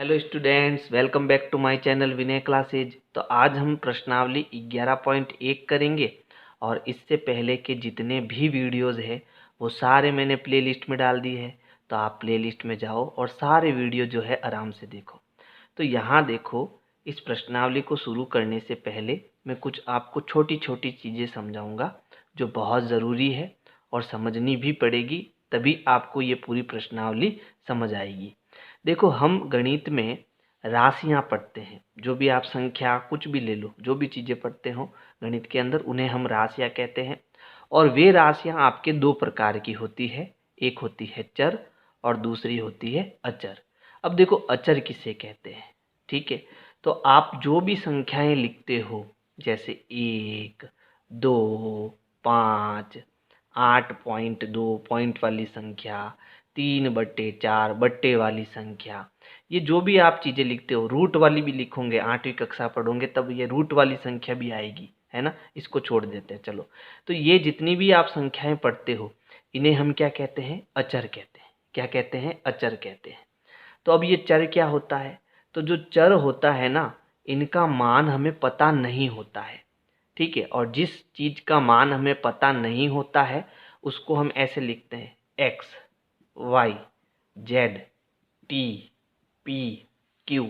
Hello students, welcome back to my channel Vinay classes. तो आज हम प्रश्नावली 11.1 करेंगे और इससे पहले के जितने भी वीडियोस है वो सारे मैंने प्लेलिस्ट में डाल दिए हैं। तो आप प्लेलिस्ट में जाओ और सारे वीडियो जो है आराम से देखो। तो यहाँ देखो, इस प्रश्नावली को शुरू करने से पहले मैं कुछ आपको छोटी छोटी चीज़ें समझाऊंगा जो बहुत ज़रूरी है और समझनी भी पड़ेगी, तभी आपको ये पूरी प्रश्नावली समझ आएगी। देखो, हम गणित में राशियां पढ़ते हैं, जो भी आप संख्या कुछ भी ले लो, जो भी चीज़ें पढ़ते हो गणित के अंदर उन्हें हम राशियां कहते हैं। और वे राशियां आपके दो प्रकार की होती है, एक होती है चर और दूसरी होती है अचर। अब देखो, अचर किसे कहते हैं, ठीक है। तो आप जो भी संख्याएं लिखते हो, जैसे 1, 2, 5, 8.2 पॉइंट वाली संख्या, 3/4 बट्टे वाली संख्या, ये जो भी आप चीज़ें लिखते हो, रूट वाली भी लिखोगे, 8वीं कक्षा पढ़ोगे तब ये रूट वाली संख्या भी आएगी, है ना। इसको छोड़ देते हैं, चलो। तो ये जितनी भी आप संख्याएं पढ़ते हो इन्हें हम क्या कहते हैं, अचर कहते हैं। क्या कहते हैं, अचर कहते हैं। तो अब ये चर क्या होता है, तो जो चर होता है ना, इनका मान हमें पता नहीं होता है, ठीक है। और जिस चीज़ का मान हमें पता नहीं होता है उसको हम ऐसे लिखते हैं, X, Y, Z, T, P, Q.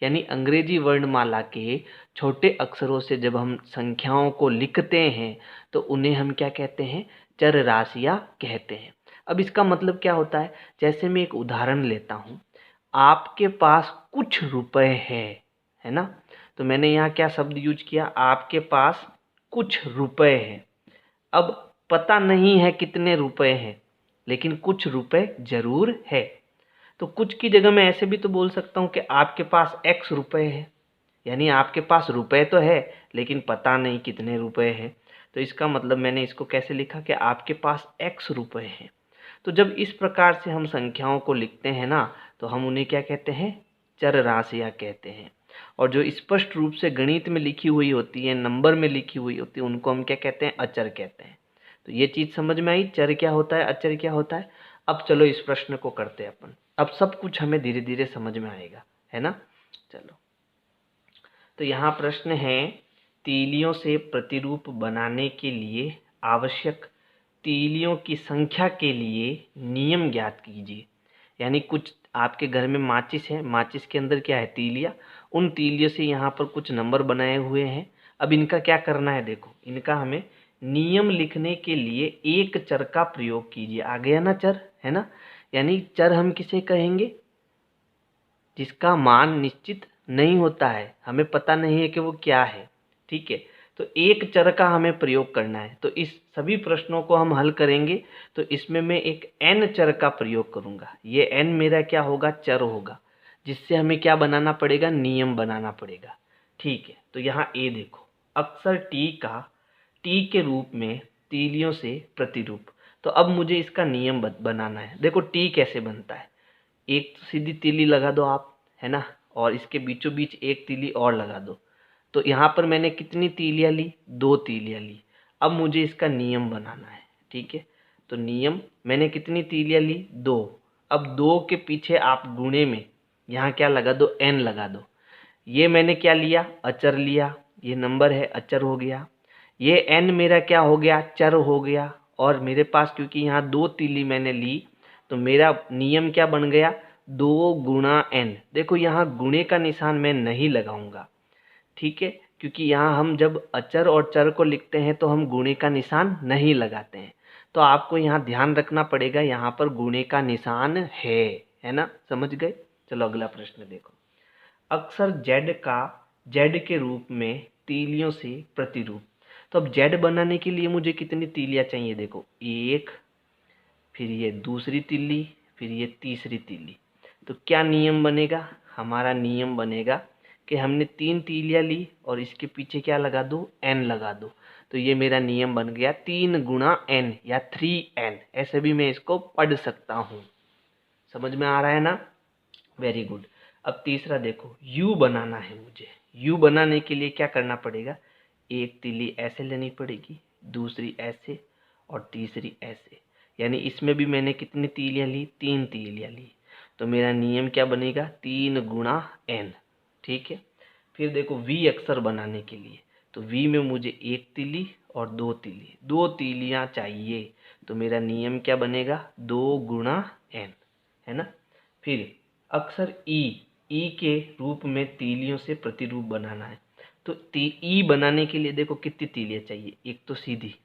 यानी अंग्रेजी वर्णमाला के छोटे अक्षरों से जब हम संख्याओं को लिखते हैं तो उन्हें हम क्या कहते हैं, चर राशियां कहते हैं। अब इसका मतलब क्या होता है, जैसे मैं एक उदाहरण लेता हूँ, आपके पास कुछ रुपए है ना। तो मैंने यहाँ क्या शब्द यूज किया, आपके पास कुछ रुपए हैं। अब पता नहीं है कितने रुपए हैं, लेकिन कुछ रुपए जरूर है। तो कुछ की जगह मैं ऐसे भी तो बोल सकता हूँ कि आपके पास x रुपए है, यानी आपके पास रुपए तो है लेकिन पता नहीं कितने रुपए हैं। तो इसका मतलब मैंने इसको कैसे लिखा कि आपके पास x रुपए हैं। तो जब इस प्रकार से हम संख्याओं को लिखते हैं ना, तो हम उन्हें क्या कहते हैं, चर राशियां कहते हैं। और जो स्पष्ट रूप से गणित में लिखी हुई होती है, नंबर में लिखी हुई होती है, उनको हम क्या कहते हैं, अचर कहते हैं। तो ये चीज़ समझ में आई, चर क्या होता है, अचर क्या होता है। अब चलो इस प्रश्न को करते हैं अपन। अब सब कुछ हमें धीरे धीरे समझ में आएगा, है ना। चलो, तो यहाँ प्रश्न है, तीलियों से प्रतिरूप बनाने के लिए आवश्यक तीलियों की संख्या के लिए नियम ज्ञात कीजिए। यानी कुछ आपके घर में माचिस है, माचिस के अंदर क्या है, तीलियाँ। उन तीलियों से यहाँ पर कुछ नंबर बनाए हुए हैं। अब इनका क्या करना है, देखो, इनका हमें नियम लिखने के लिए एक चर का प्रयोग कीजिए। आ गया ना चर, है ना। यानी चर हम किसे कहेंगे, जिसका मान निश्चित नहीं होता है, हमें पता नहीं है कि वो क्या है, ठीक है। तो एक चर का हमें प्रयोग करना है। तो इस सभी प्रश्नों को हम हल करेंगे तो इसमें मैं एक n चर का प्रयोग करूंगा। ये n मेरा क्या होगा, चर होगा, जिससे हमें क्या बनाना पड़ेगा, नियम बनाना पड़ेगा, ठीक है। तो यहाँ ए देखो, अक्सर टी के रूप में तीलियों से प्रतिरूप। तो अब मुझे इसका नियम बनाना है। देखो, टी कैसे बनता है, एक तो सीधी तीली लगा दो आप, है ना, और इसके बीचों बीच एक तीली और लगा दो। तो यहाँ पर मैंने कितनी तीलियाँ ली, 2 तीलियाँ ली। अब मुझे इसका नियम बनाना है, ठीक है। तो नियम, मैंने कितनी तीलियाँ ली, 2। अब 2 के पीछे आप गुणे में यहाँ क्या लगा दो, n लगा दो। ये मैंने क्या लिया, अचर लिया, ये नंबर है, अचर हो गया। ये n मेरा क्या हो गया, चर हो गया। और मेरे पास क्योंकि यहाँ 2 तीली मैंने ली, तो मेरा नियम क्या बन गया, 2 गुणा n। देखो, यहाँ गुणे का निशान मैं नहीं लगाऊंगा, ठीक है, क्योंकि यहाँ हम जब अचर और चर को लिखते हैं तो हम गुणे का निशान नहीं लगाते हैं। तो आपको यहाँ ध्यान रखना पड़ेगा, यहाँ पर गुणे का निशान है ना, समझ गए। चलो अगला प्रश्न देखो, अक्सर जेड के रूप में तीलियों से प्रतिरूप। तो अब जेड बनाने के लिए मुझे कितनी तीलियाँ चाहिए, देखो, 1, फिर ये दूसरी तीली, फिर ये तीसरी तीली। तो क्या नियम बनेगा, हमारा नियम बनेगा कि हमने 3 तीलियाँ ली और इसके पीछे क्या लगा दो, n लगा दो। तो ये मेरा नियम बन गया 3 गुणा n या 3n, ऐसे भी मैं इसको पढ़ सकता हूँ। समझ में आ रहा है ना, वेरी गुड। अब तीसरा देखो, u बनाना है मुझे। u बनाने के लिए क्या करना पड़ेगा, एक तीली ऐसे लेनी पड़ेगी, दूसरी ऐसे और तीसरी ऐसे। यानी इसमें भी मैंने कितनी तीलियाँ ली, 3 तीलियाँ ली। तो मेरा नियम क्या बनेगा, 3 गुणा n। ठीक है, फिर देखो v अक्षर बनाने के लिए, तो v में मुझे 1 तीली और 2 तीली, 2 तीलियाँ चाहिए, तो मेरा नियम क्या बनेगा, 2 गुणा n, है ना। फिर अक्षर ई के रूप में तीलियों से प्रतिरूप बनाना है, तो ई बनाने के लिए देखो कितनी तीलियाँ चाहिए, एक तो सीधी,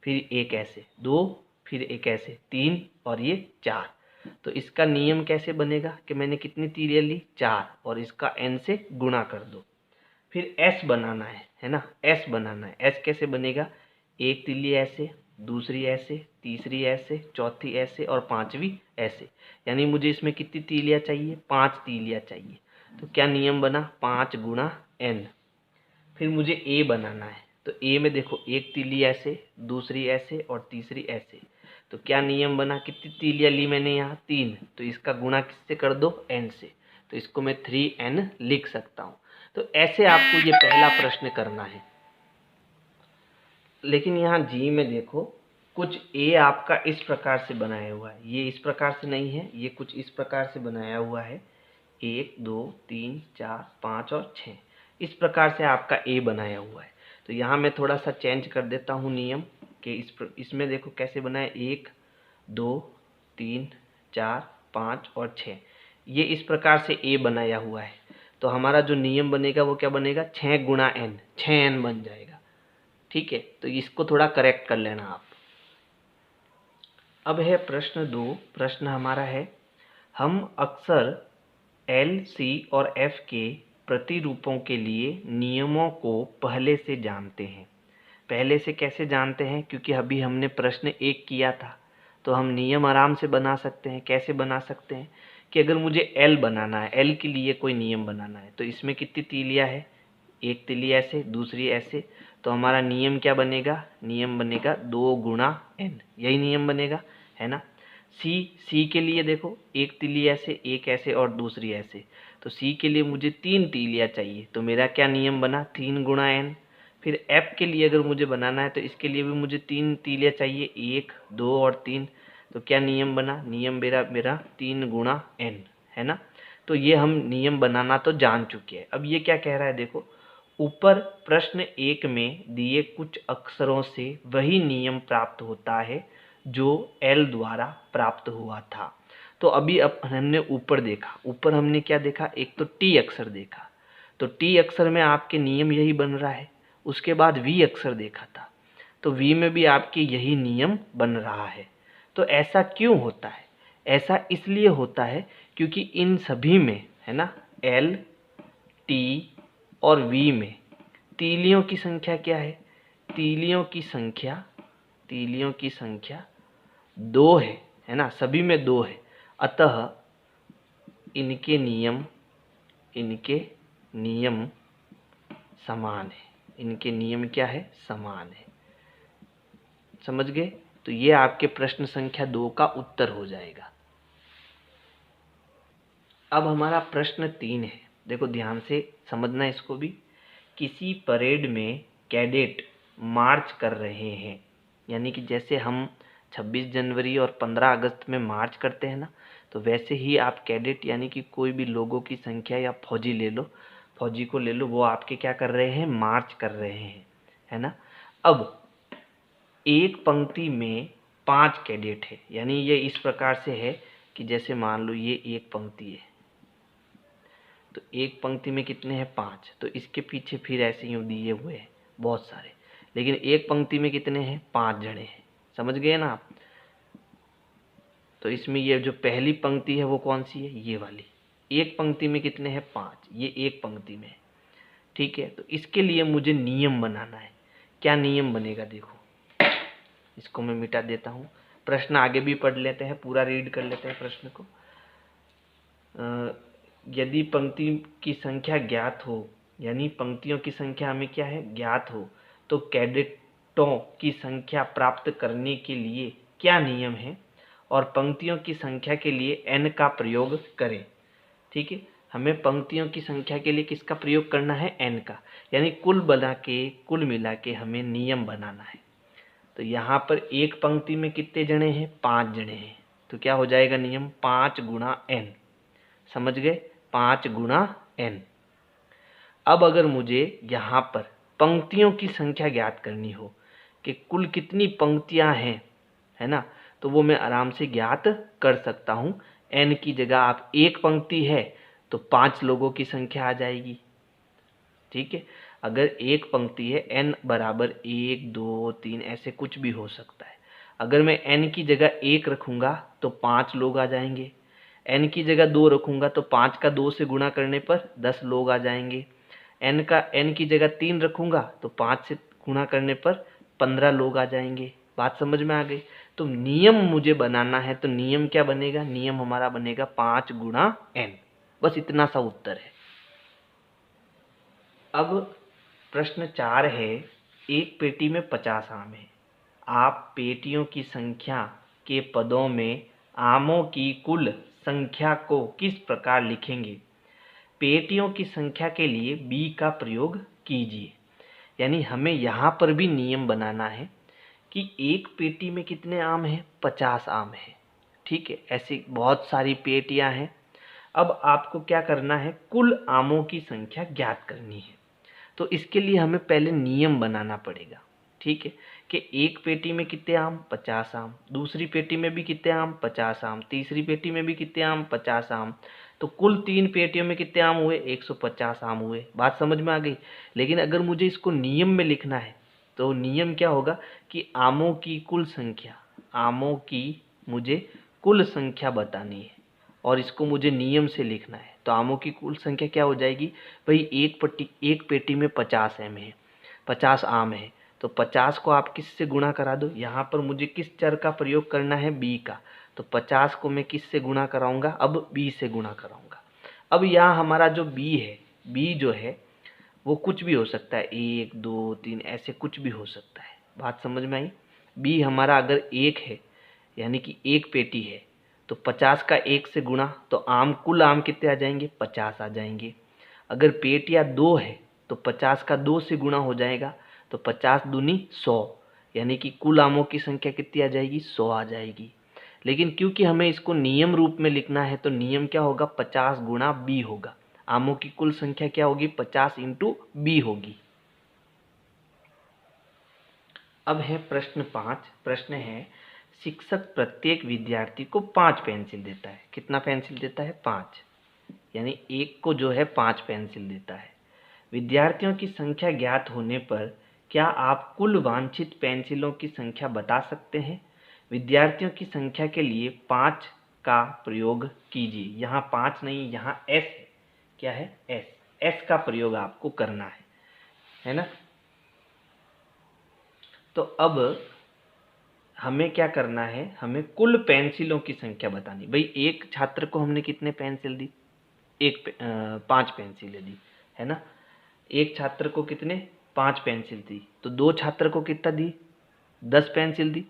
फिर एक ऐसे 2, फिर एक ऐसे 3 और ये 4। तो इसका नियम कैसे बनेगा कि मैंने कितनी तीलियाँ ली, 4, और इसका n से गुणा कर दो। फिर s बनाना है ना, s बनाना है। s कैसे बनेगा, एक तीली ऐसे, दूसरी ऐसे, तीसरी ऐसे, चौथी ऐसे और पांचवी ऐसे, यानी मुझे इसमें कितनी तीलियाँ चाहिए, 5 तीलियाँ चाहिए। तो क्या नियम बना, 5 गुणा n। फिर मुझे a बनाना है, तो a में देखो एक तीली ऐसे, दूसरी ऐसे और तीसरी ऐसे, तो क्या नियम बना, कितनी तीलियाँ ली मैंने यहाँ, 3, तो इसका गुणा किससे कर दो, n से, तो इसको मैं 3n लिख सकता हूँ। तो ऐसे आपको ये पहला प्रश्न करना है। लेकिन यहाँ जी में देखो कुछ ए आपका इस प्रकार से बनाया हुआ है, ये इस प्रकार से नहीं है, ये कुछ इस प्रकार से बनाया हुआ है, 1 2 3 4 5 और 6, इस प्रकार से आपका ए बनाया हुआ है। तो यहाँ मैं थोड़ा सा चेंज कर देता हूँ नियम कि इसमें देखो कैसे बनाए, 1 2 3 4 5 और 6, ये इस प्रकार से ए बनाया हुआ है। तो हमारा जो नियम बनेगा वो क्या बनेगा, 6 गुणा n, 6n बन जाएगा। ठीक है, तो इसको थोड़ा करेक्ट कर लेना आप। अब है प्रश्न 2। प्रश्न हमारा है, हम अक्सर एल सी और एफ के प्रतिरूपों के लिए नियमों को पहले से जानते हैं। पहले से कैसे जानते हैं, क्योंकि अभी हमने प्रश्न 1 किया था, तो हम नियम आराम से बना सकते हैं। कैसे बना सकते हैं कि अगर मुझे एल बनाना है, एल के लिए कोई नियम बनाना है, तो इसमें कितनी तीलियाँ है, एक तीली ऐसे, दूसरी ऐसे, तो हमारा नियम क्या बनेगा, नियम बनेगा 2 गुणा n, यही नियम बनेगा, है ना। सी के लिए देखो एक तीली ऐसे, एक ऐसे और दूसरी ऐसे, तो सी के लिए मुझे 3 तीलियाँ चाहिए, तो मेरा क्या नियम बना, 3 गुणा n। फिर एफ के लिए अगर मुझे बनाना है तो इसके लिए भी मुझे 3 तीलियाँ चाहिए, 1 2 और 3, तो क्या नियम बना, नियम मेरा 3 गुणा n, है ना। तो ये हम नियम बनाना तो जान चुके हैं। अब ये क्या कह रहा है, देखो ऊपर प्रश्न 1 में दिए कुछ अक्षरों से वही नियम प्राप्त होता है जो एल द्वारा प्राप्त हुआ था। तो अभी अब हमने ऊपर देखा, ऊपर हमने क्या देखा, एक तो टी अक्षर देखा, तो टी अक्षर में आपके नियम यही बन रहा है। उसके बाद वी अक्षर देखा था, तो वी में भी आपके यही नियम बन रहा है। तो ऐसा क्यों होता है, ऐसा इसलिए होता है क्योंकि इन सभी में, है ना, एल टी और वी में तीलियों की संख्या क्या है, तीलियों की संख्या 2 है ना, सभी में 2 है। अतः इनके नियम समान है, इनके नियम क्या है, समान है। समझ गए, तो ये आपके प्रश्न संख्या 2 का उत्तर हो जाएगा। अब हमारा प्रश्न 3 है, देखो ध्यान से समझना इसको भी। किसी परेड में कैडेट मार्च कर रहे हैं, यानी कि जैसे हम 26 जनवरी और 15 अगस्त में मार्च करते हैं ना, तो वैसे ही आप कैडेट यानी कि कोई भी लोगों की संख्या, या फौजी ले लो, फौजी को ले लो, वो आपके क्या कर रहे हैं, मार्च कर रहे हैं, है ना। अब एक पंक्ति में 5 कैडेट है, यानी ये इस प्रकार से है कि जैसे मान लो ये एक पंक्ति है, तो एक पंक्ति में कितने हैं, 5, तो इसके पीछे फिर ऐसे यूँ दिए हुए हैं बहुत सारे, लेकिन एक पंक्ति में कितने हैं, 5 जने हैं। समझ गए ना आप। तो इसमें ये जो पहली पंक्ति है वो कौन सी है, ये वाली। एक पंक्ति में कितने हैं, 5, ये एक पंक्ति में है। ठीक है, तो इसके लिए मुझे नियम बनाना है। क्या नियम बनेगा, देखो इसको मैं मिटा देता हूँ, प्रश्न आगे भी पढ़ लेते हैं, पूरा रीड कर लेते हैं प्रश्न को। यदि पंक्ति की संख्या ज्ञात हो, यानी पंक्तियों की संख्या हमें क्या है, ज्ञात हो, तो कैडेटों की संख्या प्राप्त करने के लिए क्या नियम है, और पंक्तियों की संख्या के लिए n का प्रयोग करें। ठीक है, हमें पंक्तियों की संख्या के लिए किसका प्रयोग करना है, n का, यानी कुल मिला के हमें नियम बनाना है। तो यहाँ पर एक पंक्ति में कितने जने हैं, 5 जने हैं, तो क्या हो जाएगा नियम 5 गुणा n। समझ गए, 5 गुणा n। अब अगर मुझे यहाँ पर पंक्तियों की संख्या ज्ञात करनी हो कि कुल कितनी पंक्तियां हैं, है ना, तो वो मैं आराम से ज्ञात कर सकता हूँ। n की जगह आप एक पंक्ति है तो 5 लोगों की संख्या आ जाएगी। ठीक है, अगर एक पंक्ति है n बराबर 1 2 3 ऐसे कुछ भी हो सकता है। अगर मैं n की जगह 1 रखूंगा तो 5 लोग आ जाएंगे। n की जगह 2 रखूंगा तो 5 का 2 से गुणा करने पर 10 लोग आ जाएंगे। n की जगह 3 रखूंगा तो 5 से गुणा करने पर 15 लोग आ जाएंगे। बात समझ में आ गई। तो नियम मुझे बनाना है, तो नियम क्या बनेगा, नियम हमारा बनेगा 5 गुणा n। बस इतना सा उत्तर है। अब प्रश्न 4 है, एक पेटी में 50 आम है। आप पेटियों की संख्या के पदों में आमों की कुल संख्या को किस प्रकार लिखेंगे। पेटियों की संख्या के लिए b का प्रयोग कीजिए। यानी हमें यहाँ पर भी नियम बनाना है कि एक पेटी में कितने आम हैं, 50 आम हैं। ठीक है, ऐसी बहुत सारी पेटियां हैं। अब आपको क्या करना है, कुल आमों की संख्या ज्ञात करनी है। तो इसके लिए हमें पहले नियम बनाना पड़ेगा। ठीक है, कि एक पेटी में कितने आम, 50 आम। दूसरी पेटी में भी कितने आम, 50 आम। तीसरी पेटी में भी कितने आम, 50 आम। तो कुल 3 पेटियों में कितने आम हुए, 150 आम हुए। बात समझ में आ गई। लेकिन अगर मुझे इसको नियम में लिखना है तो नियम क्या होगा कि आमों की कुल संख्या, आमों की मुझे कुल संख्या बतानी है और इसको मुझे नियम से लिखना है। तो आमों की कुल संख्या क्या हो जाएगी भाई, एक पेटी में 50 आम है, 50 आम है, तो 50 को आप किस से गुणा करा दो। यहाँ पर मुझे किस चर का प्रयोग करना है, b का। तो 50 को मैं किस से गुणा कराऊंगा, अब b से गुणा कराऊंगा। अब यहाँ हमारा जो b है, b जो है वो कुछ भी हो सकता है, 1 2 3 ऐसे कुछ भी हो सकता है। बात समझ में आई। b हमारा अगर 1 है यानी कि एक पेटी है तो 50 का 1 से गुणा तो आम, कुल आम कितने आ जाएंगे, 50 आ जाएंगे। अगर पेटियां 2 है तो 50 का 2 से गुणा हो जाएगा तो 50 दूनी 100, यानी कि कुल आमों की संख्या कितनी आ जाएगी, 100 आ जाएगी। लेकिन क्योंकि हमें इसको नियम रूप में लिखना है तो नियम क्या होगा, 50 गुणा b होगा। आमों की कुल संख्या क्या होगी, 50 इंटू b होगी। अब है प्रश्न 5। प्रश्न है, शिक्षक प्रत्येक विद्यार्थी को 5 पेंसिल देता है। कितना पेंसिल देता है, 5, यानी एक को जो है 5 पेंसिल देता है। विद्यार्थियों की संख्या ज्ञात होने पर क्या आप कुल वांछित पेंसिलों की संख्या बता सकते हैं। विद्यार्थियों की संख्या के लिए 5 का प्रयोग कीजिए। यहाँ 5 नहीं, यहाँ s है। क्या है, s का प्रयोग आपको करना है ना। तो अब हमें क्या करना है, हमें कुल पेंसिलों की संख्या बतानी। भाई एक छात्र को हमने कितने पेंसिल दी, 5 पेंसिलें दी, है ना। एक छात्र को कितने, 5 पेंसिल दी। तो 2 छात्र को कितना दी, 10 पेंसिल दी।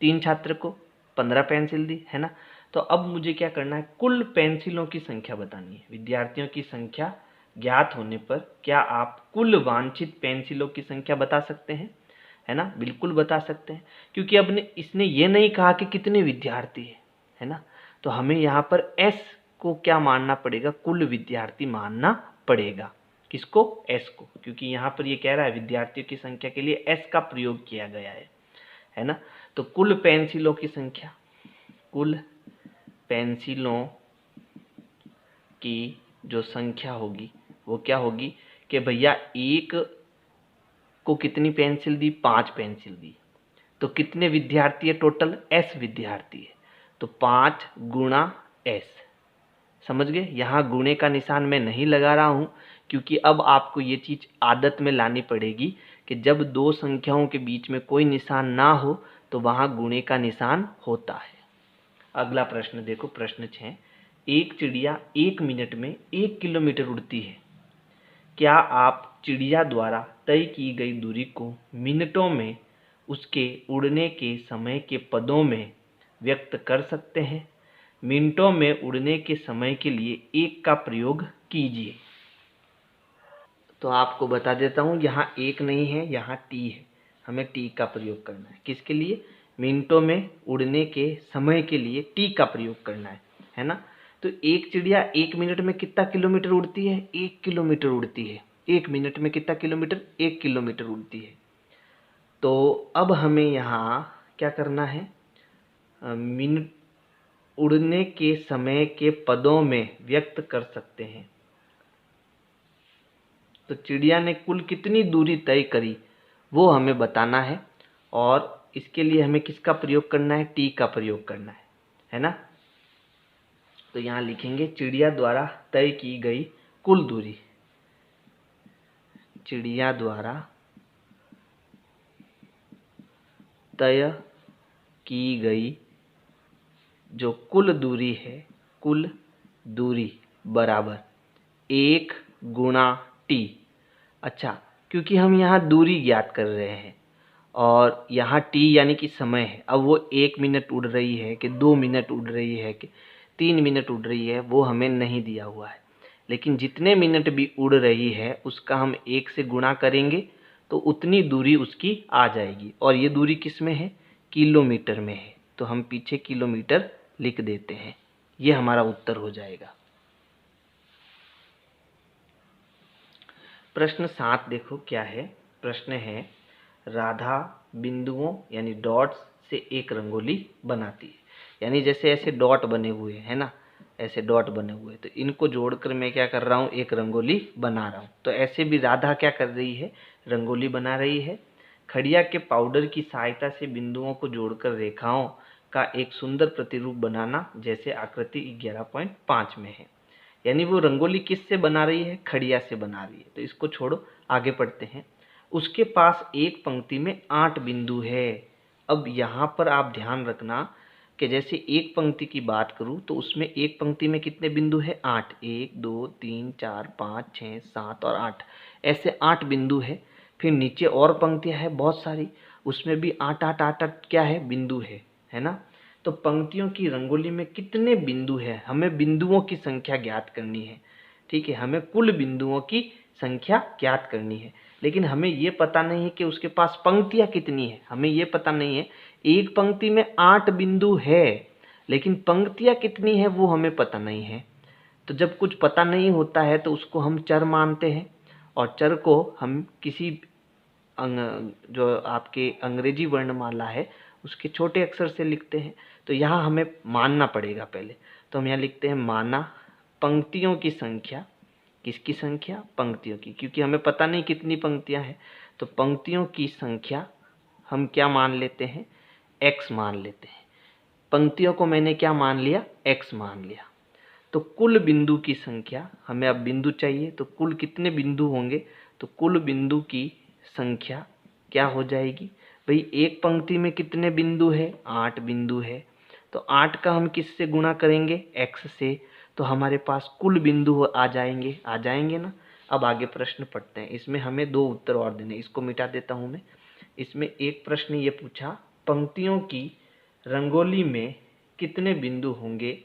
3 छात्र को 15 पेंसिल दी, है ना। तो अब मुझे क्या करना है, कुल पेंसिलों की संख्या बतानी है। विद्यार्थियों की संख्या ज्ञात होने पर क्या आप कुल वांछित पेंसिलों की संख्या बता सकते हैं, है ना। बिल्कुल बता सकते हैं, क्योंकि अब इसने ये नहीं कहा कि कितने विद्यार्थी है ना। तो हमें यहाँ पर s को क्या मानना पड़ेगा, कुल विद्यार्थी मानना पड़ेगा। किसको, s को, क्योंकि यहाँ पर ये कह रहा है विद्यार्थियों की संख्या के लिए s का प्रयोग किया गया है ना। तो कुल पेंसिलों की संख्या, कुल पेंसिलों की जो संख्या होगी वो क्या होगी कि भैया एक को कितनी पेंसिल दी, 5 पेंसिल दी। तो कितने विद्यार्थी है टोटल, s विद्यार्थी है। तो 5 गुणा s। समझ गए। यहाँ गुणे का निशान मैं नहीं लगा रहा हूँ, क्योंकि अब आपको ये चीज आदत में लानी पड़ेगी कि जब दो संख्याओं के बीच में कोई निशान ना हो तो वहां गुणे का निशान होता है। अगला प्रश्न देखो, प्रश्न 6। एक चिड़िया 1 मिनट में 1 किलोमीटर उड़ती है। क्या आप चिड़िया द्वारा तय की गई दूरी को मिनटों में उसके उड़ने के समय के पदों में व्यक्त कर सकते हैं। मिनटों में उड़ने के समय के लिए 1 का प्रयोग कीजिए। तो आपको बता देता हूं, यहाँ 1 नहीं है, यहाँ t है। हमें t का प्रयोग करना है, किसके लिए, मिनटों में उड़ने के समय के लिए टी का प्रयोग करना है ना। तो एक चिड़िया 1 मिनट में कितना किलोमीटर उड़ती है? 1 किलोमीटर उड़ती है। 1 मिनट में कितना किलोमीटर? 1 किलोमीटर उड़ती है। तो अब हमें यहाँ क्या करना है? मिनट उड़ने के समय के पदों में व्यक्त कर सकते हैं। तो चिड़िया ने कुल कितनी दूरी तय करी वो हमें बताना है, और इसके लिए हमें किसका प्रयोग करना है? टी का प्रयोग करना है ना। तो यहाँ लिखेंगे चिड़िया द्वारा तय की गई कुल दूरी। चिड़िया द्वारा तय की गई जो कुल दूरी है, कुल दूरी बराबर 1 गुणा टी। अच्छा, क्योंकि हम यहाँ दूरी ज्ञात कर रहे हैं और यहाँ टी यानी कि समय है। अब वो 1 मिनट उड़ रही है कि 2 मिनट उड़ रही है कि 3 मिनट उड़ रही है, वो हमें नहीं दिया हुआ है। लेकिन जितने मिनट भी उड़ रही है उसका हम 1 से गुणा करेंगे तो उतनी दूरी उसकी आ जाएगी। और ये दूरी किस में है? किलोमीटर में है। तो हम पीछे किलोमीटर लिख देते हैं। ये हमारा उत्तर हो जाएगा। प्रश्न 7 देखो क्या है। प्रश्न है, राधा बिंदुओं यानी डॉट्स से एक रंगोली बनाती है। यानी जैसे ऐसे डॉट बने हुए हैं ना, ऐसे डॉट बने हुए, तो इनको जोड़कर मैं क्या कर रहा हूँ? एक रंगोली बना रहा हूँ। तो ऐसे भी राधा क्या कर रही है? रंगोली बना रही है। खड़िया के पाउडर की सहायता से बिंदुओं को जोड़कर रेखाओं का एक सुंदर प्रतिरूप बनाना, जैसे आकृति 11.5 में है। यानी वो रंगोली किससे बना रही है? खड़िया से बना रही है। तो इसको छोड़ो, आगे पढ़ते हैं। उसके पास एक पंक्ति में 8 बिंदु है। अब यहाँ पर आप ध्यान रखना कि जैसे एक पंक्ति की बात करूँ तो उसमें एक पंक्ति में कितने बिंदु है? 8। 1 2 3 4 5 6 7 और 8, ऐसे 8 बिंदु है। फिर नीचे और पंक्तियाँ हैं बहुत सारी, उसमें भी 8 8 8 8 क्या है? बिंदु है ना। तो पंक्तियों की रंगोली में कितने बिंदु है? हमें बिंदुओं की संख्या ज्ञात करनी है। ठीक है, हमें कुल बिंदुओं की संख्या ज्ञात करनी है। लेकिन हमें ये पता नहीं है कि उसके पास पंक्तियां कितनी है। हमें ये पता नहीं है, एक पंक्ति में 8 बिंदु है लेकिन पंक्तियां कितनी है वो हमें पता नहीं है। तो जब कुछ पता नहीं होता है तो उसको हम चर मानते हैं, और चर को हम किसी जो आपके अंग्रेजी वर्णमाला है उसके छोटे अक्षर से लिखते हैं। तो यहाँ हमें मानना पड़ेगा पहले। तो हम यहाँ लिखते हैं माना पंक्तियों की संख्या। किसकी संख्या? पंक्तियों की, क्योंकि हमें पता नहीं कितनी पंक्तियां हैं। तो पंक्तियों की संख्या हम क्या मान लेते हैं? x मान लेते हैं। पंक्तियों को मैंने क्या मान लिया? x मान लिया। तो कुल बिंदु की संख्या, हमें अब बिंदु चाहिए तो कुल कितने बिंदु होंगे? तो कुल बिंदु की संख्या क्या हो जाएगी? भाई एक पंक्ति में कितने बिंदु है? 8 बिंदु है। तो 8 का हम किससे गुणा करेंगे? x से। तो हमारे पास कुल बिंदु आ जाएंगे ना। अब आगे प्रश्न पढ़ते हैं। इसमें हमें 2 उत्तर और देने, इसको मिटा देता हूं मैं। इसमें एक प्रश्न ये पूछा, पंक्तियों की रंगोली में कितने बिंदु होंगे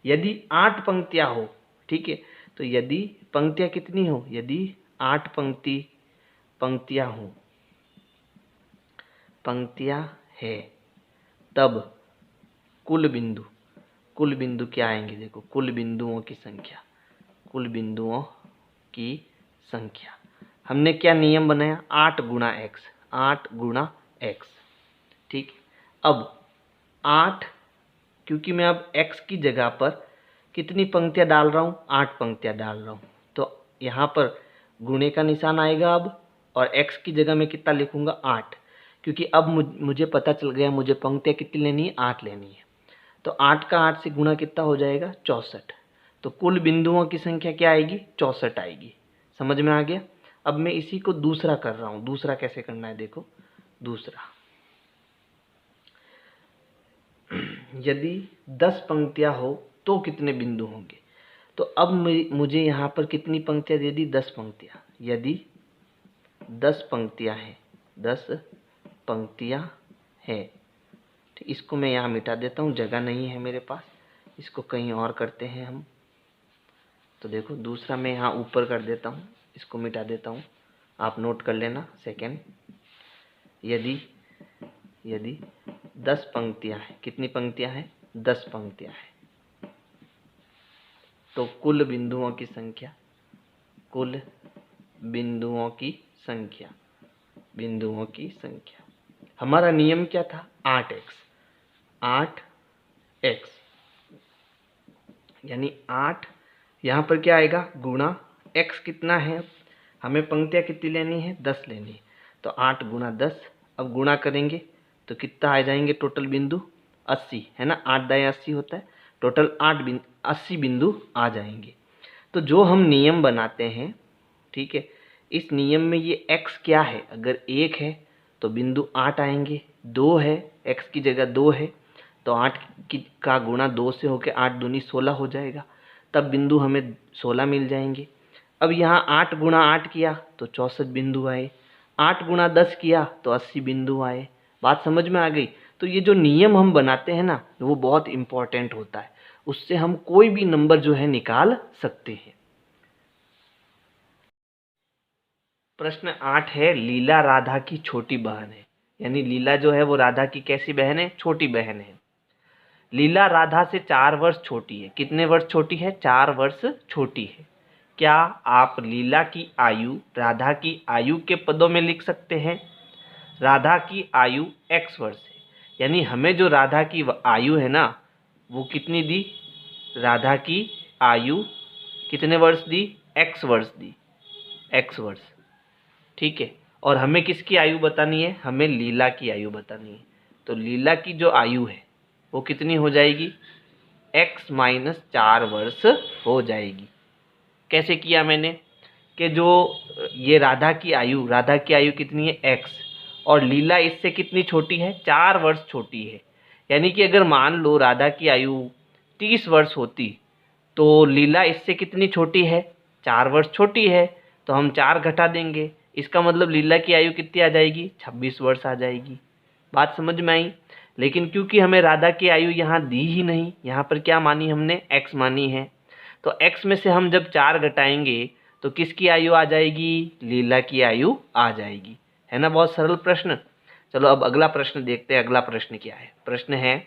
यदि 8 पंक्तियां हो। ठीक है, तो यदि पंक्तियां कितनी हो? यदि 8 पंक्तियां हो, पंक्तियां है, तब कुल बिंदु क्या आएंगे? देखो, कुल बिंदुओं की संख्या, कुल बिंदुओं की संख्या हमने क्या नियम बनाया? 8 गुणा x, 8 गुणा x। ठीक, अब 8, क्योंकि मैं अब x की जगह पर कितनी पंक्तियां डाल रहा हूं? 8 पंक्तियां डाल रहा हूं। तो यहाँ पर गुणे का निशान आएगा अब, और x की जगह में कितना लिखूंगा? 8, क्योंकि अब मुझे पता चल गया मुझे पंक्तियां कितनी लेनी है? 8 लेनी है। तो 8 का 8 से गुणा कितना हो जाएगा? 64। तो कुल बिंदुओं की संख्या क्या आएगी? 64 आएगी। समझ में आ गया? अब मैं इसी को दूसरा कर रहा हूं। दूसरा कैसे करना है देखो। दूसरा, यदि 10 पंक्तियां हो तो कितने बिंदु होंगे? तो अब मुझे यहाँ पर कितनी पंक्तियां दे दी? 10 पंक्तियां। यदि 10 पंक्तियां हैं, 10 पंक्तियां है, तो इसको मैं यहाँ मिटा देता हूँ, जगह नहीं है मेरे पास। इसको कहीं और करते हैं हम। तो देखो, दूसरा मैं यहाँ ऊपर कर देता हूँ, इसको मिटा देता हूँ। आप नोट कर लेना सेकेंड। यदि 10 पंक्तियां हैं, कितनी पंक्तियां हैं? 10 पंक्तियां हैं, तो कुल बिंदुओं की संख्या, कुल बिंदुओं की संख्या, बिंदुओं की संख्या, हमारा नियम क्या था? 8x, 8x, यानी 8 यहाँ पर क्या आएगा? गुणा x कितना है? हमें पंक्तियाँ कितनी लेनी है? 10 लेनी है, तो 8 गुणा 10। अब गुणा करेंगे तो कितना आ जाएंगे टोटल बिंदु? 80, है ना, 8 दाएँ 80 होता है, टोटल 80 बिंदु आ जाएंगे। तो जो हम नियम बनाते हैं, ठीक है, इस नियम में ये x क्या है? अगर 1 है तो बिंदु 8 आएंगे, 2 है, x की जगह 2 है तो 8 का गुणा 2 से होकर 8 दूनी 16 हो जाएगा, तब बिंदु हमें 16 मिल जाएंगे। अब यहाँ 8 गुणा 8 किया तो 64 बिंदु आए, 8 गुणा 10 किया तो 80 बिंदु आए। बात समझ में आ गई? तो ये जो नियम हम बनाते हैं ना, वो बहुत इम्पोर्टेंट होता है, उससे हम कोई भी नंबर जो है निकाल सकते हैं। प्रश्न 8 है, लीला राधा की छोटी बहन है, यानी लीला जो है वो राधा की कैसी बहन है? छोटी बहन है। लीला राधा से 4 वर्ष छोटी है। कितने वर्ष छोटी है? 4 वर्ष छोटी है। क्या आप लीला की आयु राधा की आयु के पदों में लिख सकते हैं? राधा की आयु x वर्ष है, यानी हमें जो राधा की आयु है ना, वो कितनी दी? राधा की आयु कितने वर्ष दी? x वर्ष दी, x वर्ष, ठीक है। और हमें किसकी आयु बतानी है? हमें लीला की आयु बतानी है। तो लीला की जो आयु है वो कितनी हो जाएगी? x माइनस 4 वर्ष हो जाएगी। कैसे किया मैंने कि जो ये राधा की आयु कितनी है? x, और लीला इससे कितनी छोटी है? 4 वर्ष छोटी है। यानी कि अगर मान लो राधा की आयु 30 वर्ष होती तो लीला इससे कितनी छोटी है? 4 वर्ष छोटी है, तो हम 4 घटा देंगे, इसका मतलब लीला की आयु कितनी आ जाएगी? 26 वर्ष आ जाएगी। बात समझ में आई? लेकिन क्योंकि हमें राधा की आयु यहाँ दी ही नहीं, यहाँ पर क्या मानी हमने? x मानी है, तो x में से हम जब 4 घटाएंगे तो किसकी आयु आ जाएगी? लीला की आयु आ जाएगी, है ना। बहुत सरल प्रश्न। चलो अब अगला प्रश्न देखते हैं। अगला प्रश्न क्या है? प्रश्न है,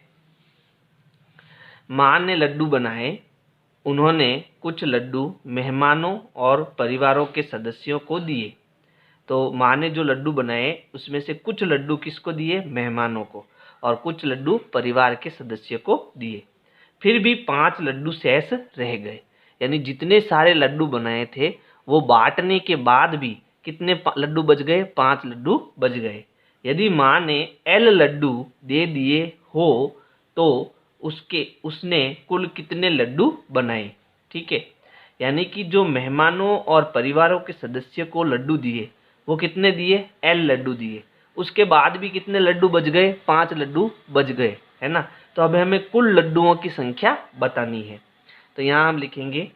माँ ने लड्डू बनाए, उन्होंने कुछ लड्डू मेहमानों और परिवारों के सदस्यों को दिए। तो माँ ने जो लड्डू बनाए उसमें से कुछ लड्डू किसको दिए? मेहमानों को, और कुछ लड्डू परिवार के सदस्य को दिए। फिर भी 5 लड्डू शेष रह गए, यानी जितने सारे लड्डू बनाए थे वो बांटने के बाद भी कितने लड्डू बच गए? 5 लड्डू बच गए। यदि माँ ने L लड्डू दे दिए हो तो उसने कुल कितने लड्डू बनाए? ठीक है, यानी कि जो मेहमानों और परिवारों के सदस्य को लड्डू दिए वो कितने दिए? L लड्डू दिए। उसके बाद भी कितने लड्डू बच गए? 5 लड्डू बच गए, है ना। तो अब हमें कुल लड्डुओं की संख्या बतानी है। तो यहाँ हम लिखेंगे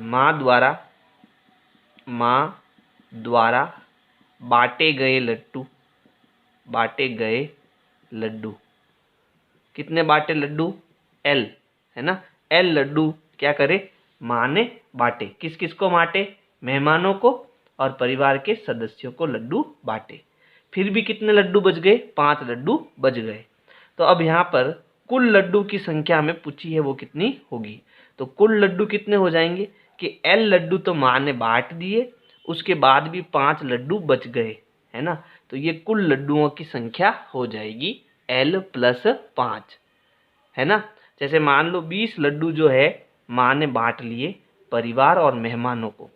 माँ द्वारा बांटे गए लड्डू, कितने बांटे लड्डू? L, है ना। L लड्डू क्या करे? माँ ने बांटे। किस किस को बांटे? मेहमानों को और परिवार के सदस्यों को लड्डू बांटे। फिर भी कितने लड्डू बच गए? 5 लड्डू बच गए। तो अब यहाँ पर कुल लड्डू की संख्या हमें पूछी है, वो कितनी होगी? तो कुल लड्डू कितने हो जाएंगे कि L लड्डू तो माँ ने बांट दिए, उसके बाद भी 5 लड्डू बच गए, है ना। तो ये कुल लड्डुओं की संख्या हो जाएगी L प्लस 5, है ना। जैसे मान लो 20 लड्डू जो है माँ ने बांट लिए परिवार और मेहमानों को,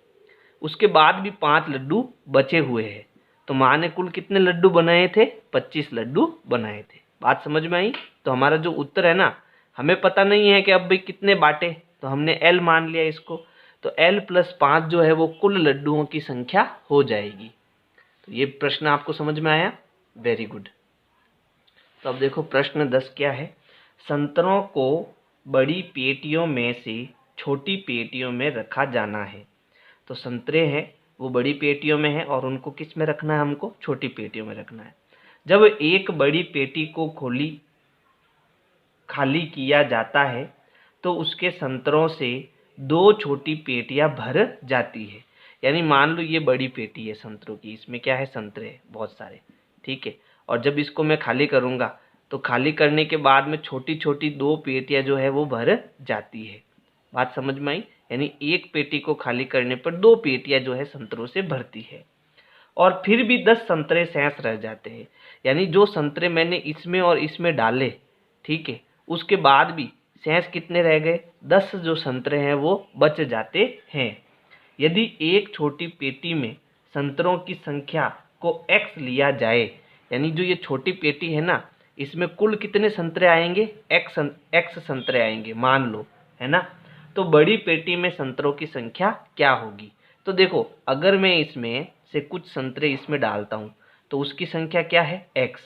उसके बाद भी 5 लड्डू बचे हुए हैं, तो माँ ने कुल कितने लड्डू बनाए थे? 25 लड्डू बनाए थे। बात समझ में आई? तो हमारा जो उत्तर है ना, हमें पता नहीं है कि अब भाई कितने बांटे, तो हमने L मान लिया इसको, तो L प्लस 5 जो है वो कुल लड्डुओं की संख्या हो जाएगी। तो ये प्रश्न आपको समझ में आया? Very good. तो अब देखो प्रश्न 10 क्या है? संतरों को बड़ी पेटियों में से छोटी पेटियों में रखा जाना है। तो संतरे हैं वो बड़ी पेटियों में है और उनको किस में रखना है? हमको छोटी पेटियों में रखना है। जब एक बड़ी पेटी को खाली किया जाता है तो उसके संतरों से 2 छोटी पेटियां भर जाती है। यानी मान लो ये बड़ी पेटी है संतरों की, इसमें क्या है? संतरे बहुत सारे, ठीक है, और जब इसको मैं खाली करूँगा तो खाली करने के बाद में छोटी छोटी 2 पेटियाँ जो है वो भर जाती है। बात समझ में आई? यानी एक पेटी को खाली करने पर 2 पेटियाँ जो है संतरों से भरती है। और फिर भी 10 संतरे शेष रह जाते हैं। यानी जो संतरे मैंने इसमें और इसमें डाले, ठीक है, उसके बाद भी शेष कितने रह गए? 10 जो संतरे हैं वो बच जाते हैं। यदि एक छोटी पेटी में संतरों की संख्या को x लिया जाए, यानी जो ये छोटी पेटी है ना, इसमें कुल कितने संतरे आएंगे? x संतरे आएंगे मान लो, है ना। तो बड़ी पेटी में संतरों की संख्या क्या होगी? तो देखो, अगर मैं इसमें से कुछ संतरे इसमें डालता हूँ तो उसकी संख्या क्या है? x।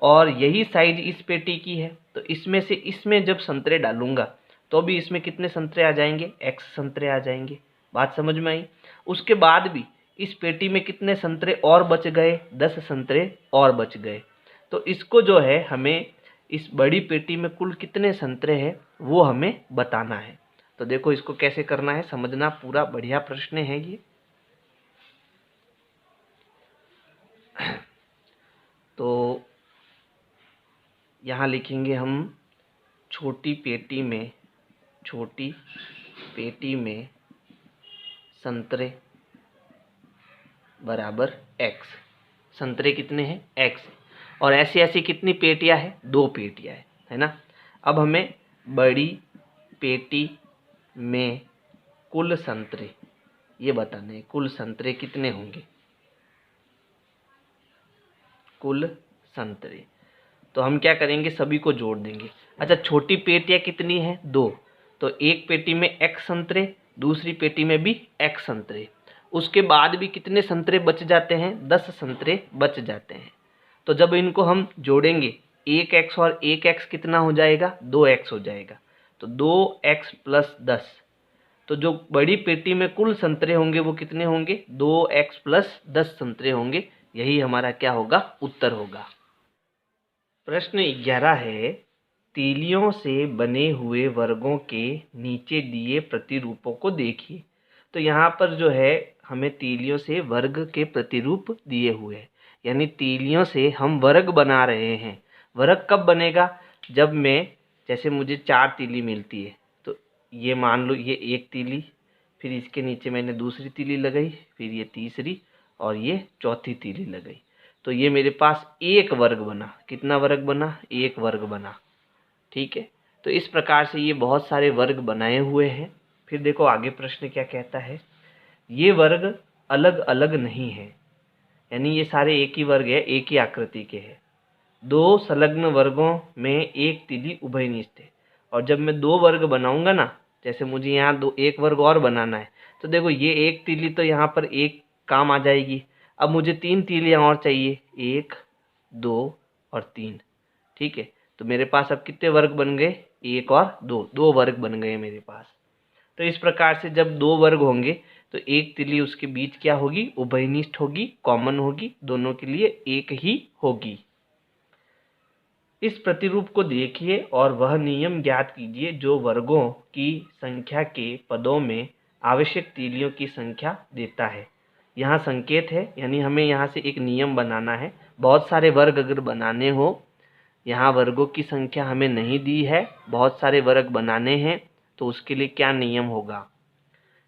और यही साइज इस पेटी की है, तो इसमें से इसमें जब संतरे डालूंगा तो भी इसमें कितने संतरे आ जाएंगे? x संतरे आ जाएंगे। बात समझ में आई? उसके बाद भी इस पेटी में कितने संतरे और बच गए? 10 संतरे और बच गए। तो इसको जो है हमें इस बड़ी पेटी में कुल कितने संतरे हैं वो हमें बताना है। तो देखो इसको कैसे करना है समझना, पूरा बढ़िया प्रश्न है ये। तो यहाँ लिखेंगे हम छोटी पेटी में संतरे बराबर x। संतरे कितने हैं? x। और ऐसी ऐसी कितनी पेटियां हैं? 2 पेटियां है ना। अब हमें बड़ी पेटी में कुल संतरे ये बताने हैं, कुल संतरे कितने होंगे? कुल संतरे तो हम क्या करेंगे? सभी को जोड़ देंगे। अच्छा, छोटी पेटियां कितनी है? 2। तो एक पेटी में x संतरे, दूसरी पेटी में भी x संतरे। उसके बाद भी कितने संतरे बच जाते हैं? 10 संतरे बच जाते हैं। तो जब इनको हम जोड़ेंगे, 1x और 1x कितना हो जाएगा? 2x हो जाएगा। तो 2x प्लस 10। तो जो बड़ी पेटी में कुल संतरे होंगे वो कितने होंगे? 2x प्लस 10 संतरे होंगे। यही हमारा क्या होगा? उत्तर होगा। प्रश्न 11 है, तीलियों से बने हुए वर्गों के नीचे दिए प्रतिरूपों को देखिए। तो यहाँ पर जो है हमें तीलियों से वर्ग के प्रतिरूप दिए हुए हैं, यानी तीलियों से हम वर्ग बना रहे हैं। वर्ग कब बनेगा? जब मैं, जैसे मुझे 4 तीली मिलती है, तो ये मान लो ये एक तीली, फिर इसके नीचे मैंने दूसरी तीली लगाई, फिर ये तीसरी और ये चौथी तीली लगाई, तो ये मेरे पास एक वर्ग बना। कितना वर्ग बना? एक वर्ग बना। ठीक है, तो इस प्रकार से ये बहुत सारे वर्ग बनाए हुए हैं। फिर देखो आगे प्रश्न क्या कहता है, ये वर्ग अलग अलग नहीं है, यानी ये सारे एक ही वर्ग है, एक ही आकृति के हैं। 2 संलग्न वर्गों में एक तीली उभयनिष्ठ है। और जब मैं 2 वर्ग बनाऊंगा ना, जैसे मुझे यहाँ एक वर्ग और बनाना है, तो देखो ये एक तीली तो यहाँ पर एक काम आ जाएगी। अब मुझे 3 तीलियाँ और चाहिए, 1 2 और 3। ठीक है, तो मेरे पास अब कितने वर्ग बन गए? 1 और 2, 2 वर्ग बन गए मेरे पास। तो इस प्रकार से जब 2 वर्ग होंगे तो एक तीली उसके बीच क्या होगी? उभयनिष्ठ होगी, कॉमन होगी, दोनों के लिए एक ही होगी। इस प्रतिरूप को देखिए और वह नियम ज्ञात कीजिए जो वर्गों की संख्या के पदों में आवश्यक तीलियों की संख्या देता है। यहाँ संकेत है, यानी हमें यहाँ से एक नियम बनाना है। बहुत सारे वर्ग अगर बनाने हो, यहाँ वर्गों की संख्या हमें नहीं दी है, बहुत सारे वर्ग बनाने हैं, तो उसके लिए क्या नियम होगा?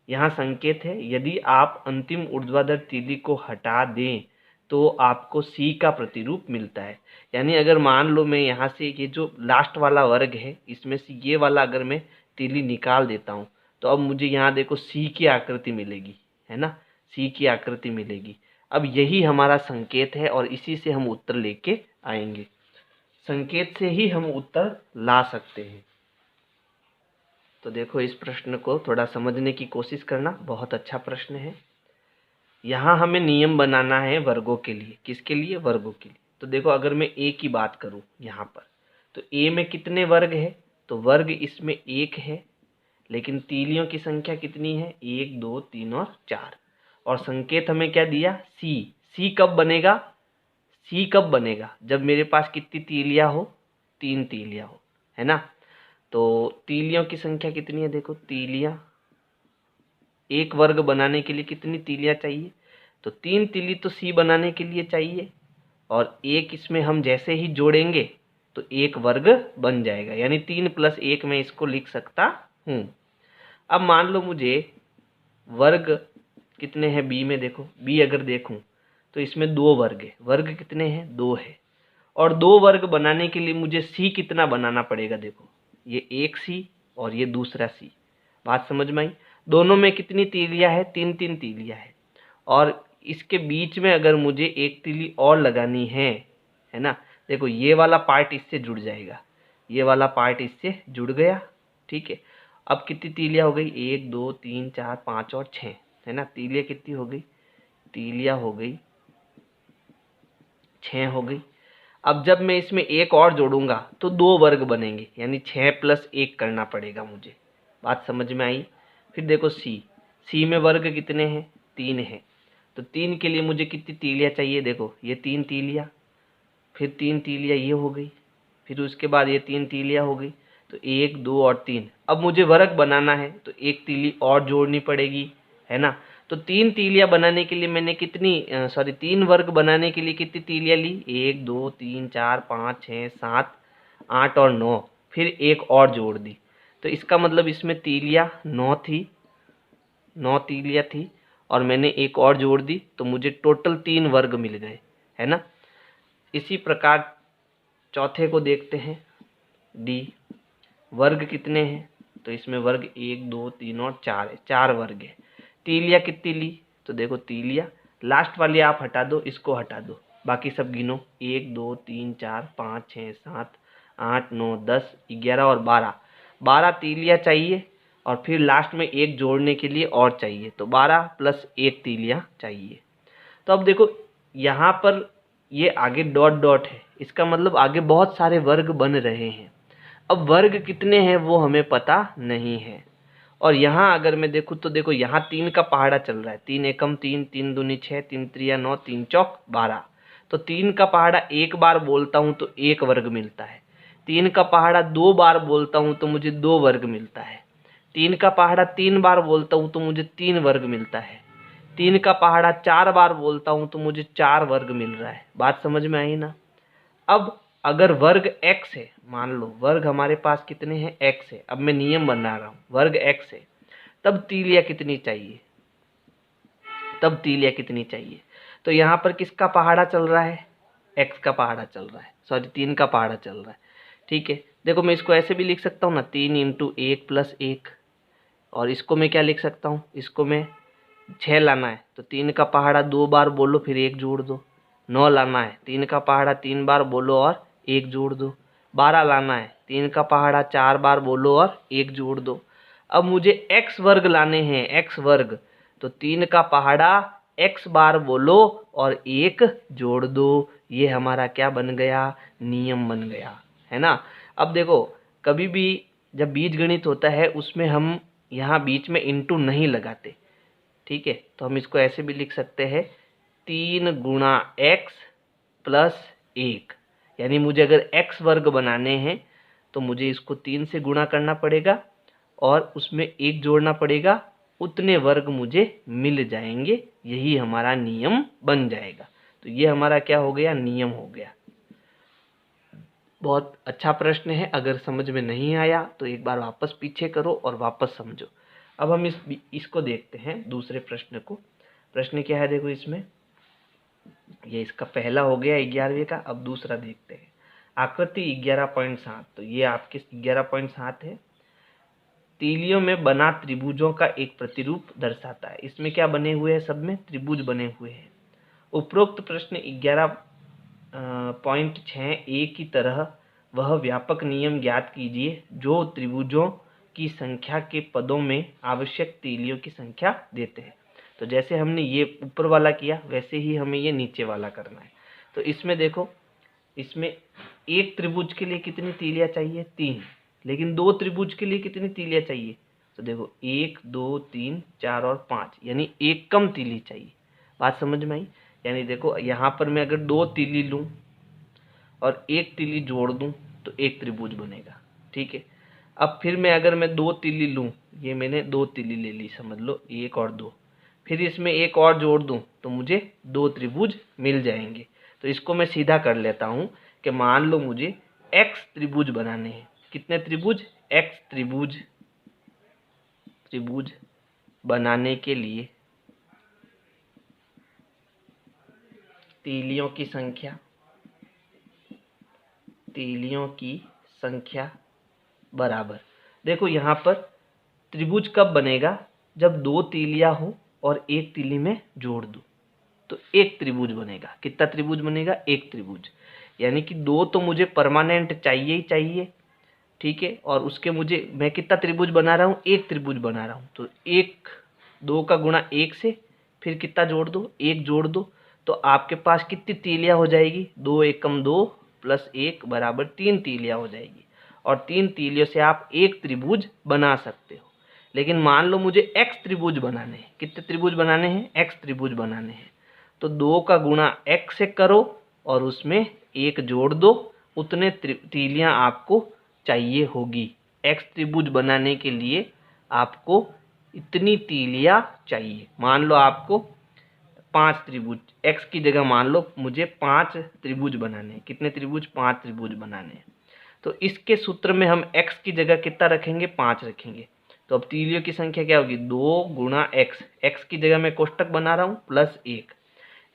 यहाँ संकेत है, यदि आप अंतिम ऊर्ध्वाधर तीली को हटा दें तो आपको C का प्रतिरूप मिलता है। यानी अगर मान लो मैं यहाँ से ये जो लास्ट वाला वर्ग है, इसमें से ये वाला अगर मैं तीली निकाल देता हूँ तो अब मुझे यहाँ देखो C की आकृति मिलेगी, है ना, C की आकृति मिलेगी। अब यही हमारा संकेत है और इसी से हम उत्तर लेके आएंगे। संकेत से ही हम उत्तर ला सकते हैं। तो देखो इस प्रश्न को थोड़ा समझने की कोशिश करना, बहुत अच्छा प्रश्न है। यहाँ हमें नियम बनाना है वर्गों के लिए। किसके लिए? वर्गों के लिए। तो देखो अगर मैं A की बात करूँ यहाँ पर, तो A में कितने वर्ग है? तो वर्ग इसमें 1 है, लेकिन तीलियों की संख्या कितनी है? 1 2 3 और 4। और संकेत हमें क्या दिया? C। C कब बनेगा? C कब बनेगा? जब मेरे पास कितनी तीलियाँ हो? 3 तीलियाँ हो, है ना। तो तीलियों की संख्या कितनी है? देखो तीलियाँ, एक वर्ग बनाने के लिए कितनी तीलियाँ चाहिए? तो 3 तीली तो C बनाने के लिए चाहिए। और एक इसमें हम जैसे ही जोड़ेंगे तो एक वर्ग बन जाएगा, यानी 3 + 1 मैं इसको लिख सकता हूँ। अब मान लो मुझे वर्ग कितने हैं बी में, देखो बी अगर देखूं तो इसमें 2 वर्ग है। वर्ग कितने हैं? 2 है। और 2 वर्ग बनाने के लिए मुझे सी कितना बनाना पड़ेगा? देखो ये एक सी और ये दूसरा सी। बात समझ में आई? दोनों में कितनी तीलियां है? 3-3 तीलियां है। और इसके बीच में अगर मुझे एक तीली और लगानी है ना, देखो ये वाला पार्ट इससे जुड़ जाएगा, ये वाला पार्ट इससे जुड़ गया, ठीक है। अब कितनी तीलियां हो गई? 1 2 3 4 5 और 6, है ना। तीलियां कितनी हो गई? तीलियां हो गई 6 हो गई। अब जब मैं इसमें एक और जोड़ूंगा तो 2 वर्ग बनेंगे, यानी 6 + 1 करना पड़ेगा मुझे। बात समझ में आई? फिर देखो सी में वर्ग कितने हैं? 3 है। तो 3 के लिए मुझे कितनी तीलियां चाहिए? देखो ये 3 तीलियां, फिर 3 तीलियां ये हो गई, फिर उसके बाद ये 3 तीलियां हो गई। तो 1 2 और 3। अब मुझे वर्ग बनाना है तो एक तीली और जोड़नी पड़ेगी, है ना। तो 3 तीलियां बनाने के लिए मैंने कितनी 3 वर्ग बनाने के लिए कितनी तीलियां ली? 1 2 3 4 5 6 7 8 और 9, फिर एक और जोड़ दी। तो इसका मतलब इसमें तीलियां 9 थी, 9 तीलियां थी और मैंने एक और जोड़ दी, तो मुझे टोटल 3 वर्ग मिल गए, है ना। इसी प्रकार चौथे को देखते हैं, डी। वर्ग कितने हैं? तो इसमें वर्ग 1 2 3 और 4 है, 4 वर्ग है। तीलियां कितनी ली? तो देखो तीलियां लास्ट वाली आप हटा दो, इसको हटा दो, बाकी सब गिनो। 1 2 3 4 5 6 7 8 9 10 11 और 12, 12 तीलियां चाहिए और फिर लास्ट में एक जोड़ने के लिए और चाहिए, तो 12 + 1 तीलियां चाहिए। तो अब देखो यहाँ पर ये आगे डॉट डॉट है, इसका मतलब आगे बहुत सारे वर्ग बन रहे हैं। अब वर्ग कितने हैं वो हमें पता नहीं है। और यहाँ अगर मैं देखूँ तो देखो यहाँ 3 का पहाड़ा चल रहा है, 3 एकम 3 3 दूनी 6 3 त्रिया 9 3 चौक 12। तो 3 का पहाड़ा एक बार बोलता हूँ तो 1 वर्ग मिलता है। 3 का पहाड़ा 2 बार बोलता हूँ तो मुझे 2 वर्ग मिलता है। 3 का पहाड़ा 3 बार बोलता हूँ तो मुझे 3 वर्ग मिलता है। 3 का पहाड़ा 4 बार बोलता हूँ तो मुझे 4 वर्ग मिल रहा है। बात समझ में आई ना? अब अगर वर्ग x है, मान लो वर्ग हमारे पास कितने हैं? x है। अब मैं नियम बना रहा हूँ, वर्ग x है, तब तीलियां कितनी चाहिए? तब तीलियां कितनी चाहिए? तो यहाँ पर किसका पहाड़ा चल रहा है? x का पहाड़ा चल रहा है, 3 का पहाड़ा चल रहा है, ठीक है। देखो मैं इसको ऐसे भी लिख सकता हूँ ना, 3 × 1 + 1। और इसको मैं क्या लिख सकता हूँ? इसको मैं 6 लाना है तो 3 का पहाड़ा 2 बार बोलो फिर 1 जोड़ दो। 9 लाना है, 3 का पहाड़ा 3 बार बोलो और 1 जोड़ दो। 12 लाना है, 3 का पहाड़ा 4 बार बोलो और 1 जोड़ दो। अब मुझे x वर्ग लाने हैं, x वर्ग, तो 3 का पहाड़ा x बार बोलो और 1 जोड़ दो। ये हमारा क्या बन गया? नियम बन गया, है ना। अब देखो कभी भी जब बीजगणित होता है उसमें हम यहाँ बीच में इंटू नहीं लगाते, ठीक है। तो हम इसको ऐसे भी लिख सकते हैं, 3 × x + 1। यानी मुझे अगर x वर्ग बनाने हैं तो मुझे इसको 3 से गुणा करना पड़ेगा और उसमें 1 जोड़ना पड़ेगा, उतने वर्ग मुझे मिल जाएंगे। यही हमारा नियम बन जाएगा। तो ये हमारा क्या हो गया? नियम हो गया। बहुत अच्छा प्रश्न है। अगर समझ में नहीं आया तो एक बार वापस पीछे करो और वापस समझो। अब हम इसको देखते हैं, दूसरे प्रश्न को। प्रश्न क्या है देखो इसमें, ये इसका पहला हो गया 11वें का। अब दूसरा देखते हैं, आकृति 11.7। तो ये आपके 11.7 है। तीलियों में बना त्रिभुजों का एक प्रतिरूप दर्शाता है। इसमें क्या बने हुए हैं? सब में त्रिभुज बने हुए हैं। उपरोक्त प्रश्न 11.6 ए की तरह वह व्यापक नियम ज्ञात कीजिए जो त्रिभुजों की संख्या के पदों में आवश्यक तीलियों की संख्या देते हैं। तो जैसे हमने ये ऊपर वाला किया वैसे ही हमें ये नीचे वाला करना है। तो इसमें देखो, इसमें एक त्रिभुज के लिए कितनी तीलियां चाहिए? 3। लेकिन 2 त्रिभुज के लिए कितनी तीलियां चाहिए? तो देखो 1 2 3 4 और 5, यानी एक कम तीली चाहिए। बात समझ में आई? यानी देखो यहाँ पर मैं अगर 2 तीली लूँ और 1 तीली जोड़ दूँ तो एक त्रिभुज बनेगा, ठीक है। अब फिर मैं अगर 2 तीली लूँ, ये मैंने 2 तीली ले ली, समझ लो 1 और 2, फिर इसमें एक और जोड़ दूँ तो मुझे 2 त्रिभुज मिल जाएंगे। तो इसको मैं सीधा कर लेता हूँ कि मान लो मुझे एक्स त्रिभुज बनाने हैं। कितने त्रिभुज? एक्स त्रिभुज बनाने के लिए तीलियों की संख्या बराबर। देखो यहाँ पर त्रिभुज कब बनेगा? जब दो तीलियां हो और एक तीली में जोड़ दो तो एक त्रिभुज बनेगा। कितना त्रिभुज बनेगा? एक त्रिभुज। यानी कि दो तो मुझे परमानेंट चाहिए ही चाहिए, ठीक है। और उसके मैं कितना त्रिभुज बना रहा हूँ? एक त्रिभुज बना रहा हूँ। तो एक, दो का गुणा एक से, फिर कितना जोड़ दो? एक जोड़ दो। तो आपके पास कितनी तीलियां हो जाएगी? 2 एकम 2 प्लस 1 बराबर 3 तीलियां हो जाएगी। और 3 तीलियों से आप एक त्रिभुज बना सकते हो। लेकिन मान लो मुझे एक्स त्रिभुज बनाने हैं। कितने त्रिभुज बनाने हैं? एक्स त्रिभुज बनाने हैं। तो 2 का गुणा एक्स से करो और उसमें 1 जोड़ दो। उतने तीलियां आपको चाहिए होगी। एक्स त्रिभुज बनाने के लिए आपको इतनी तीलियां चाहिए। मान लो आपको 5 त्रिभुज, एक्स की जगह मान लो मुझे 5 त्रिभुज बनाने हैं। कितने त्रिभुज? 5 त्रिभुज बनाने हैं। तो इसके सूत्र में हम x की जगह कितना रखेंगे? 5 रखेंगे। तो अब तीलियों की संख्या क्या होगी? 2 गुणा एक्स। एक्स की जगह मैं कोष्टक बना रहा हूँ प्लस 1।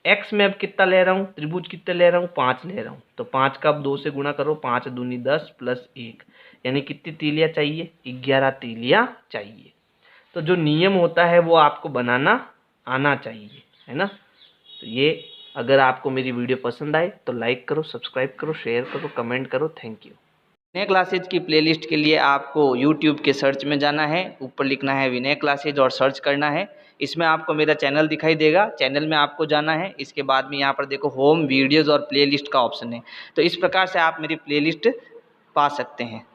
एक्स में अब कितना ले रहा हूँ? त्रिभुज कितने ले रहा हूँ? 5 ले रहा हूँ। तो 5 का अब 2 से गुणा करो, 5 दूनी 10 प्लस 1, यानी कितनी तीलियां चाहिए? 11 तीलियां चाहिए। तो जो नियम होता है वो आपको बनाना आना चाहिए, है ना। तो ये, अगर आपको मेरी वीडियो पसंद आए तो लाइक करो, सब्सक्राइब करो, शेयर करो, कमेंट करो। Thank you. विनय क्लासेज की प्लेलिस्ट के लिए आपको यूट्यूब के सर्च में जाना है, ऊपर लिखना है विनय क्लासेज और सर्च करना है। इसमें आपको मेरा चैनल दिखाई देगा, चैनल में आपको जाना है। इसके बाद में यहाँ पर देखो होम वीडियोज़ और प्लेलिस्ट का ऑप्शन है। तो इस प्रकार से आप मेरी प्लेलिस्ट पा सकते हैं।